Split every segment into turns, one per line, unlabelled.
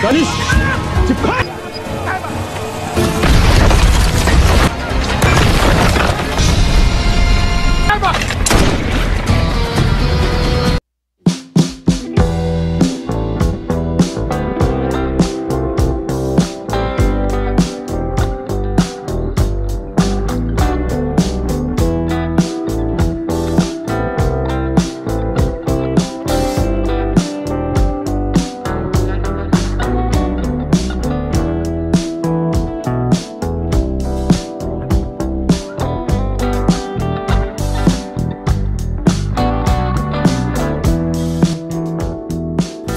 Ganis, cepat!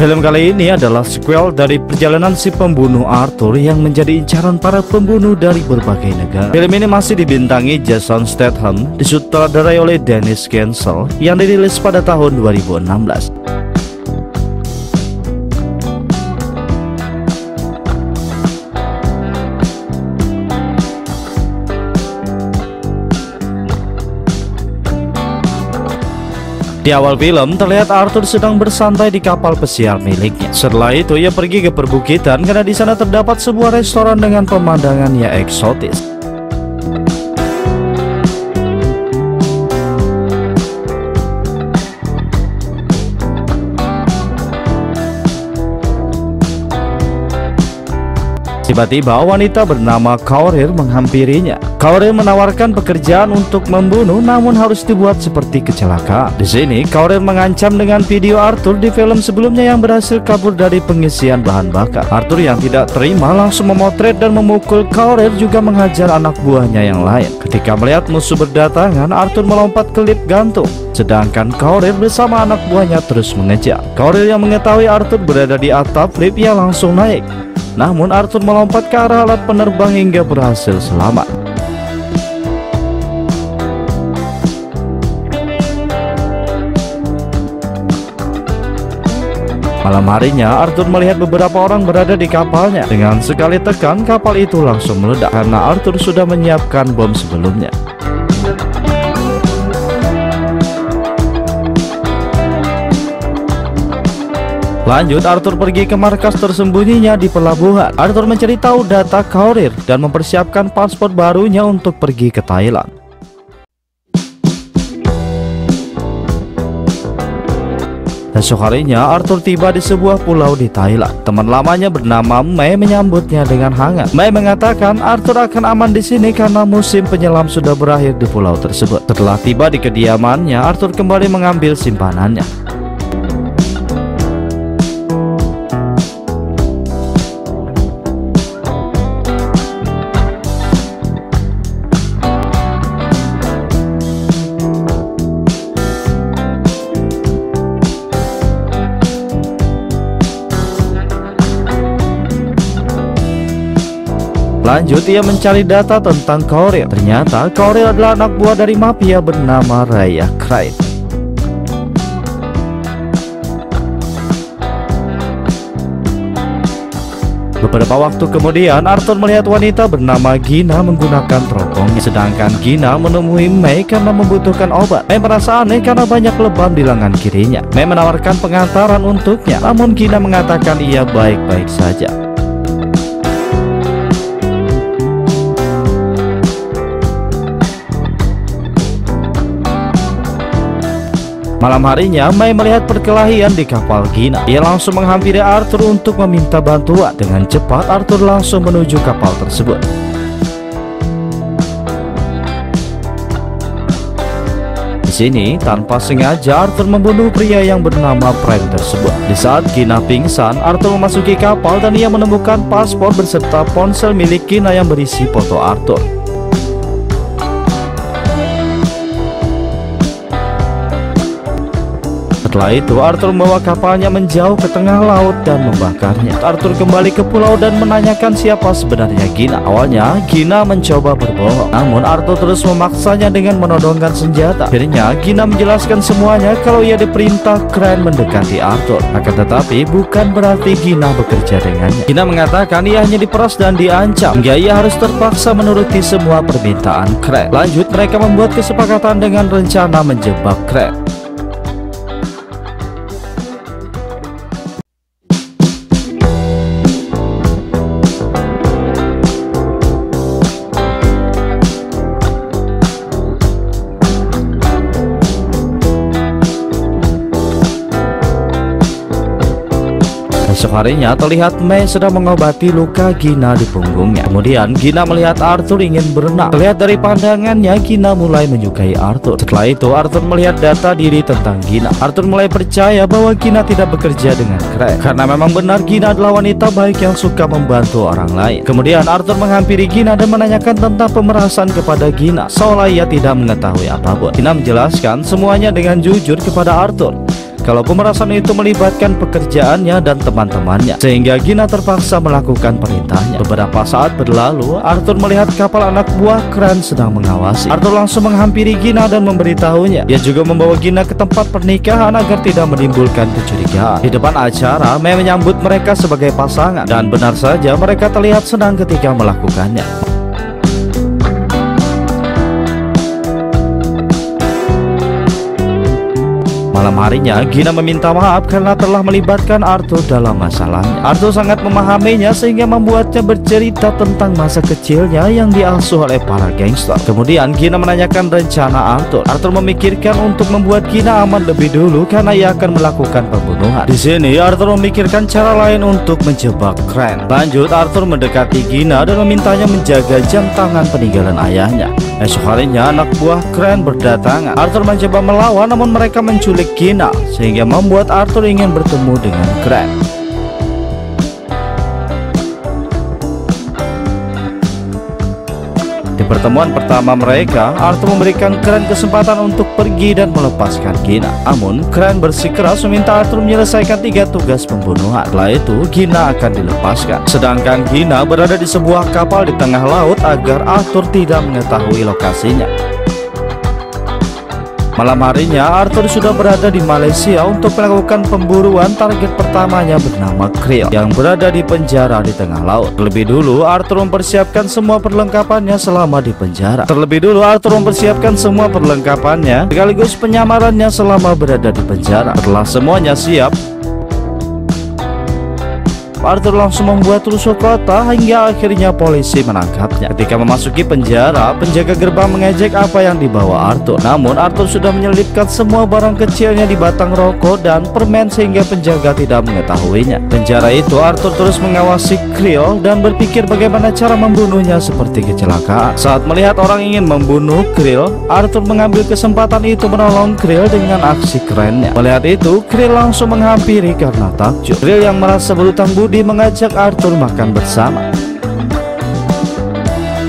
Film kali ini adalah sequel dari perjalanan si pembunuh Arthur yang menjadi incaran para pembunuh dari berbagai negara. Film ini masih dibintangi Jason Statham, disutradarai oleh Dennis Gansel, yang dirilis pada tahun 2016. Di awal film, terlihat Arthur sedang bersantai di kapal pesiar miliknya. Setelah itu, ia pergi ke perbukitan karena di sana terdapat sebuah restoran dengan pemandangan yang eksotis. Tiba-tiba wanita bernama Kaurir menghampirinya. Kaurir menawarkan pekerjaan untuk membunuh, namun harus dibuat seperti kecelakaan. Di sini Kaurir mengancam dengan video Arthur di film sebelumnya yang berhasil kabur dari pengisian bahan bakar. Arthur yang tidak terima langsung memotret dan memukul Kaurir, juga menghajar anak buahnya yang lain. Ketika melihat musuh berdatangan, Arthur melompat ke lift gantung, sedangkan Kaurir bersama anak buahnya terus mengejar. Kaurir yang mengetahui Arthur berada di atap lift, ia langsung naik. Namun Arthur melompat ke arah alat penerbang hingga berhasil selamat. Malam harinya, Arthur melihat beberapa orang berada di kapalnya. Dengan sekali tekan, kapal itu langsung meledak karena Arthur sudah menyiapkan bom sebelumnya. Lanjut, Arthur pergi ke markas tersembunyinya di pelabuhan. Arthur mencari tahu data Kaurir dan mempersiapkan paspor barunya untuk pergi ke Thailand. Esok harinya, Arthur tiba di sebuah pulau di Thailand. Teman lamanya bernama Mei menyambutnya dengan hangat. Mei mengatakan Arthur akan aman di sini karena musim penyelam sudah berakhir di pulau tersebut. Setelah tiba di kediamannya, Arthur kembali mengambil simpanannya. Lanjut, ia mencari data tentang Kaurir. Ternyata Kaurir adalah anak buah dari mafia bernama Raya Craig. Beberapa waktu kemudian, Arthur melihat wanita bernama Gina menggunakan teropongnya. Sedangkan Gina menemui Mei karena membutuhkan obat. Mei merasa aneh karena banyak lebam di lengan kirinya. Mei menawarkan pengantaran untuknya, namun Gina mengatakan ia baik-baik saja. Malam harinya, Mei melihat perkelahian di kapal Gina. Ia langsung menghampiri Arthur untuk meminta bantuan. Dengan cepat, Arthur langsung menuju kapal tersebut. Di sini, tanpa sengaja, Arthur membunuh pria yang bernama Frank tersebut. Di saat Gina pingsan, Arthur memasuki kapal dan ia menemukan paspor beserta ponsel milik Gina yang berisi foto Arthur. Setelah itu, Arthur membawa kapalnya menjauh ke tengah laut dan membakarnya. Arthur kembali ke pulau dan menanyakan siapa sebenarnya Gina. Awalnya, Gina mencoba berbohong, namun Arthur terus memaksanya dengan menodongkan senjata. Akhirnya, Gina menjelaskan semuanya kalau ia diperintah Crane mendekati Arthur. Akan tetapi, bukan berarti Gina bekerja dengannya. Gina mengatakan ia hanya diperas dan diancam, hingga ia harus terpaksa menuruti semua permintaan Crane. Lanjut, mereka membuat kesepakatan dengan rencana menjebak Crane. Esok harinya terlihat Mei sedang mengobati luka Gina di punggungnya. Kemudian Gina melihat Arthur ingin berenang. Terlihat dari pandangannya Gina mulai menyukai Arthur. Setelah itu Arthur melihat data diri tentang Gina. Arthur mulai percaya bahwa Gina tidak bekerja dengan keren, karena memang benar Gina adalah wanita baik yang suka membantu orang lain. Kemudian Arthur menghampiri Gina dan menanyakan tentang pemerasan kepada Gina, seolah ia tidak mengetahui apapun. Gina menjelaskan semuanya dengan jujur kepada Arthur kalau pemerasan itu melibatkan pekerjaannya dan teman-temannya, sehingga Gina terpaksa melakukan perintahnya. Beberapa saat berlalu, Arthur melihat kapal anak buah keren sedang mengawasi. Arthur langsung menghampiri Gina dan memberitahunya. Dia juga membawa Gina ke tempat pernikahan agar tidak menimbulkan kecurigaan. Di depan acara, Mei menyambut mereka sebagai pasangan, dan benar saja mereka terlihat senang ketika melakukannya. Malam harinya, Gina meminta maaf karena telah melibatkan Arthur dalam masalahnya. Arthur sangat memahaminya sehingga membuatnya bercerita tentang masa kecilnya yang diasuh oleh para gangster. Kemudian Gina menanyakan rencana Arthur. Arthur memikirkan untuk membuat Gina aman lebih dulu karena ia akan melakukan pembunuhan. Di sini Arthur memikirkan cara lain untuk menjebak Crane. Lanjut, Arthur mendekati Gina dan memintanya menjaga jam tangan peninggalan ayahnya. Esok harinya anak buah Crane berdatangan. Arthur mencoba melawan namun mereka menculik Gina, sehingga membuat Arthur ingin bertemu dengan Crane. Di pertemuan pertama mereka, Arthur memberikan Crane kesempatan untuk pergi dan melepaskan Gina. Namun Crane bersikeras meminta Arthur menyelesaikan 3 tugas pembunuhan. Setelah itu Gina akan dilepaskan. Sedangkan Gina berada di sebuah kapal di tengah laut agar Arthur tidak mengetahui lokasinya. Malam harinya, Arthur sudah berada di Malaysia untuk melakukan pemburuan target pertamanya bernama Krill yang berada di penjara di tengah laut. Terlebih dulu, Arthur mempersiapkan semua perlengkapannya selama di penjara. Sekaligus penyamarannya selama berada di penjara. Setelah semuanya siap, Arthur langsung membuat rusuh kota hingga akhirnya polisi menangkapnya. Ketika memasuki penjara, penjaga gerbang mengejek apa yang dibawa Arthur. Namun Arthur sudah menyelipkan semua barang kecilnya di batang rokok dan permen sehingga penjaga tidak mengetahuinya. Penjara itu Arthur terus mengawasi Krill dan berpikir bagaimana cara membunuhnya seperti kecelakaan. Saat melihat orang ingin membunuh Krill, Arthur mengambil kesempatan itu menolong Krill dengan aksi kerennya. Melihat itu, Krill langsung menghampiri karena takjub. Krill yang merasa berhutang budi mengajak Arthur makan bersama.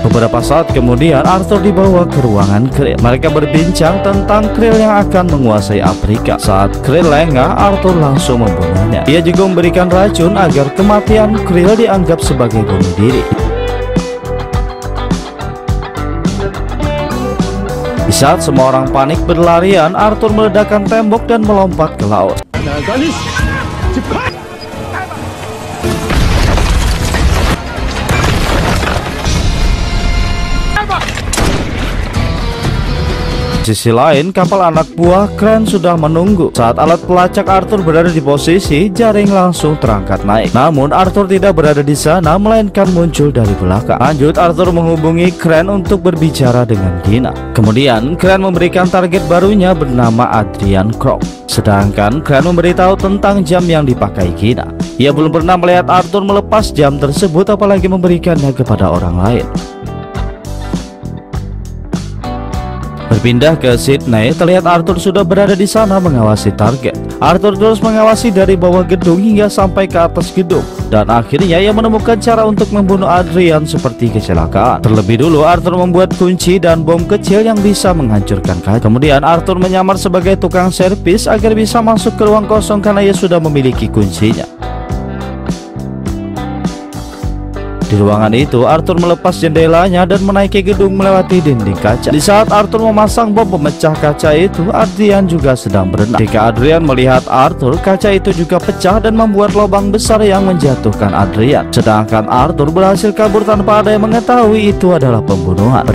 Beberapa saat kemudian Arthur dibawa ke ruangan Krill. Mereka berbincang tentang Krill yang akan menguasai Afrika. Saat Krill lengah, Arthur langsung membunuhnya. Ia juga memberikan racun agar kematian Krill dianggap sebagai bunuh diri. Di saat semua orang panik berlarian, Arthur meledakkan tembok dan melompat ke laut. Di sisi lain, kapal anak buah Crane sudah menunggu. Saat alat pelacak Arthur berada di posisi, jaring langsung terangkat naik. Namun Arthur tidak berada di sana, melainkan muncul dari belakang. Lanjut, Arthur menghubungi Crane untuk berbicara dengan Gina. Kemudian Crane memberikan target barunya bernama Adrian Croft. Sedangkan Crane memberitahu tentang jam yang dipakai Gina. Ia belum pernah melihat Arthur melepas jam tersebut, apalagi memberikannya kepada orang lain. Berpindah ke Sydney, terlihat Arthur sudah berada di sana mengawasi target. Arthur terus mengawasi dari bawah gedung hingga sampai ke atas gedung, dan akhirnya ia menemukan cara untuk membunuh Adrian seperti kecelakaan. Terlebih dulu Arthur membuat kunci dan bom kecil yang bisa menghancurkan kaca. Kemudian Arthur menyamar sebagai tukang servis agar bisa masuk ke ruang kosong karena ia sudah memiliki kuncinya. Di ruangan itu, Arthur melepas jendelanya dan menaiki gedung melewati dinding kaca. Di saat Arthur memasang bom pemecah kaca itu, Adrian juga sedang berenang. Ketika Adrian melihat Arthur, kaca itu juga pecah dan membuat lubang besar yang menjatuhkan Adrian. Sedangkan Arthur berhasil kabur tanpa ada yang mengetahui itu adalah pembunuhan.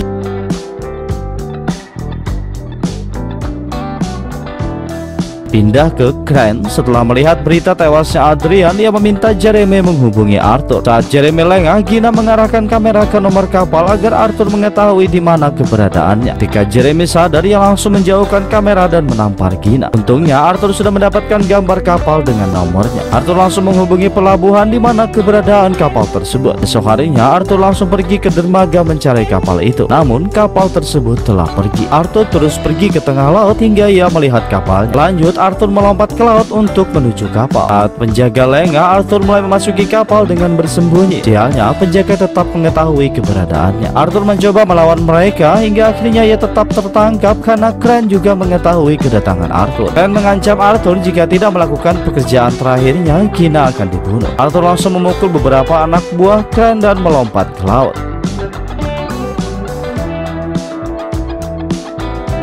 Berpindah ke Crane, setelah melihat berita tewasnya Adrian, ia meminta Jeremy menghubungi Arthur. Saat Jeremy lengah, Gina mengarahkan kamera ke nomor kapal agar Arthur mengetahui di mana keberadaannya. Ketika Jeremy sadar, ia langsung menjauhkan kamera dan menampar Gina. Untungnya Arthur sudah mendapatkan gambar kapal dengan nomornya. Arthur langsung menghubungi pelabuhan di mana keberadaan kapal tersebut. Esok harinya Arthur langsung pergi ke dermaga mencari kapal itu. Namun kapal tersebut telah pergi. Arthur terus pergi ke tengah laut hingga ia melihat kapal. Lanjut Arthur melompat ke laut untuk menuju kapal. Saat penjaga lengah, Arthur mulai memasuki kapal dengan bersembunyi. Sialnya penjaga tetap mengetahui keberadaannya. Arthur mencoba melawan mereka hingga akhirnya ia tetap tertangkap karena Crane juga mengetahui kedatangan Arthur. Crane mengancam Arthur jika tidak melakukan pekerjaan terakhirnya, Gina akan dibunuh. Arthur langsung memukul beberapa anak buah Crane dan melompat ke laut.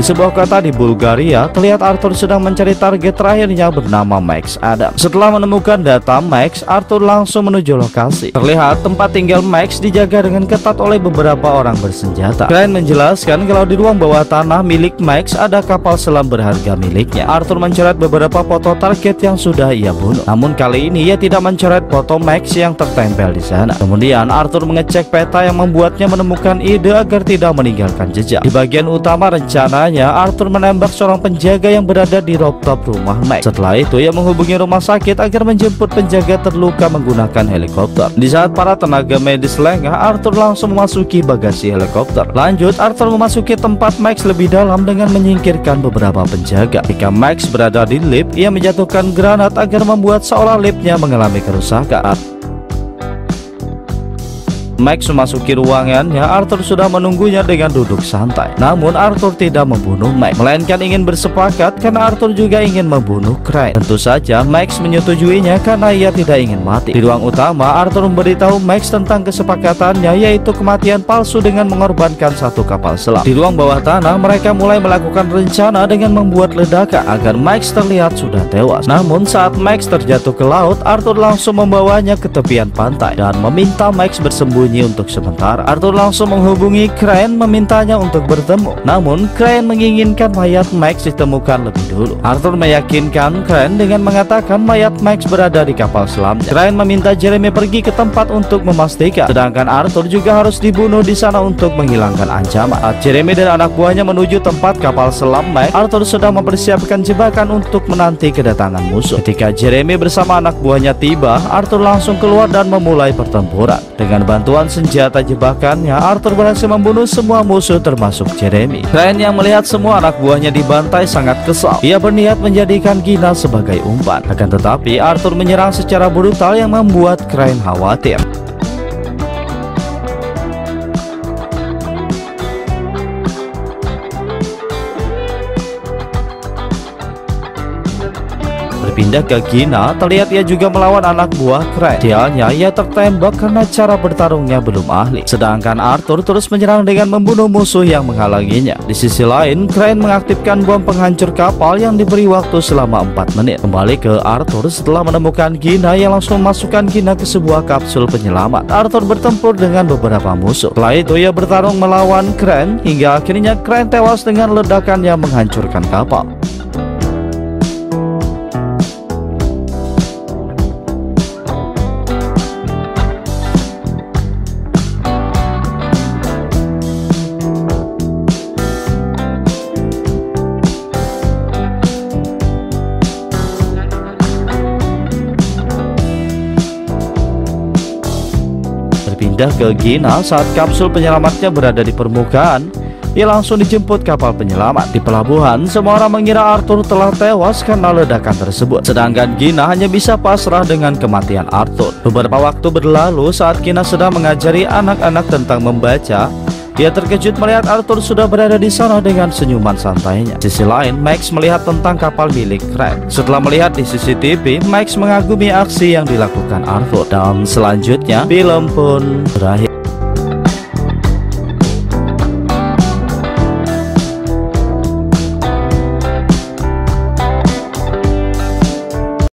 Di sebuah kota di Bulgaria, terlihat Arthur sedang mencari target terakhirnya bernama Max Adam. Setelah menemukan data Max, Arthur langsung menuju lokasi. Terlihat tempat tinggal Max dijaga dengan ketat oleh beberapa orang bersenjata. Crane menjelaskan kalau di ruang bawah tanah milik Max ada kapal selam berharga miliknya. Arthur mencoret beberapa foto target yang sudah ia bunuh. Namun kali ini ia tidak mencoret foto Max yang tertempel di sana. Kemudian Arthur mengecek peta yang membuatnya menemukan ide agar tidak meninggalkan jejak. Di bagian utama rencana Arthur menembak seorang penjaga yang berada di rooftop rumah Max. Setelah itu ia menghubungi rumah sakit agar menjemput penjaga terluka menggunakan helikopter. Di saat para tenaga medis lengah, Arthur langsung memasuki bagasi helikopter. Lanjut Arthur memasuki tempat Max lebih dalam dengan menyingkirkan beberapa penjaga. Ketika Max berada di lift, ia menjatuhkan granat agar membuat seolah liftnya mengalami kerusakan. Max memasuki ruangannya, Arthur sudah menunggunya dengan duduk santai. Namun Arthur tidak membunuh Max, melainkan ingin bersepakat karena Arthur juga ingin membunuh Crane. Tentu saja Max menyetujuinya karena ia tidak ingin mati. Di ruang utama, Arthur memberitahu Max tentang kesepakatannya, yaitu kematian palsu dengan mengorbankan satu kapal selam. Di ruang bawah tanah, mereka mulai melakukan rencana dengan membuat ledakan agar Max terlihat sudah tewas. Namun saat Max terjatuh ke laut, Arthur langsung membawanya ke tepian pantai dan meminta Max bersembunyi untuk sementara. Arthur langsung menghubungi Crane memintanya untuk bertemu. Namun Crane menginginkan mayat Max ditemukan lebih dulu. Arthur meyakinkan Crane dengan mengatakan mayat Max berada di kapal selamnya. Crane meminta Jeremy pergi ke tempat untuk memastikan, sedangkan Arthur juga harus dibunuh di sana untuk menghilangkan ancaman. Saat Jeremy dan anak buahnya menuju tempat kapal selam Max, Arthur sedang mempersiapkan jebakan untuk menanti kedatangan musuh. Ketika Jeremy bersama anak buahnya tiba, Arthur langsung keluar dan memulai pertempuran. Dengan bantuan senjata jebakannya, Arthur berhasil membunuh semua musuh termasuk Jeremy. Crane yang melihat semua anak buahnya dibantai sangat kesal. Ia berniat menjadikan Gina sebagai umpan. Akan tetapi Arthur menyerang secara brutal yang membuat Crane khawatir. Berpindah ke Gina, terlihat ia juga melawan anak buah Crane. Sialnya ia tertembak karena cara bertarungnya belum ahli. Sedangkan Arthur terus menyerang dengan membunuh musuh yang menghalanginya. Di sisi lain, Crane mengaktifkan bom penghancur kapal yang diberi waktu selama 4 menit. Kembali ke Arthur setelah menemukan Gina yang langsung memasukkan Gina ke sebuah kapsul penyelamat. Arthur bertempur dengan beberapa musuh. Setelah itu ia bertarung melawan Crane hingga akhirnya Crane tewas dengan ledakan yang menghancurkan kapal. Pindah ke Gina, saat kapsul penyelamatnya berada di permukaan, ia langsung dijemput kapal penyelamat. Di pelabuhan, semua orang mengira Arthur telah tewas karena ledakan tersebut. Sedangkan Gina hanya bisa pasrah dengan kematian Arthur. Beberapa waktu berlalu saat Gina sedang mengajari anak-anak tentang membaca. Dia terkejut melihat Arthur sudah berada di sana dengan senyuman santainya. Di sisi lain, Max melihat tentang kapal milik Crane. Setelah melihat di CCTV, Max mengagumi aksi yang dilakukan Arthur. Dan selanjutnya, film pun berakhir.